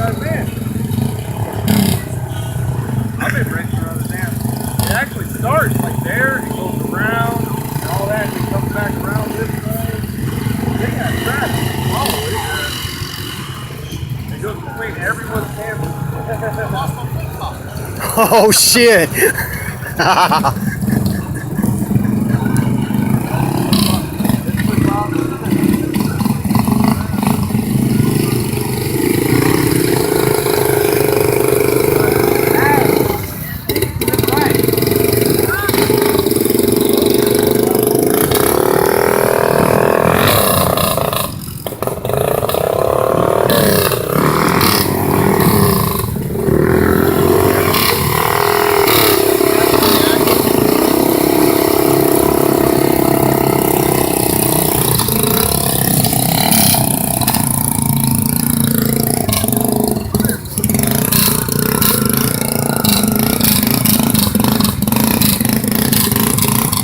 I've been. I've been racing around the dam. It actually starts like there, it goes around, and all that, and it comes back around this way. They got traffic. Follow it. It goes between everyone's campus. Oh shit.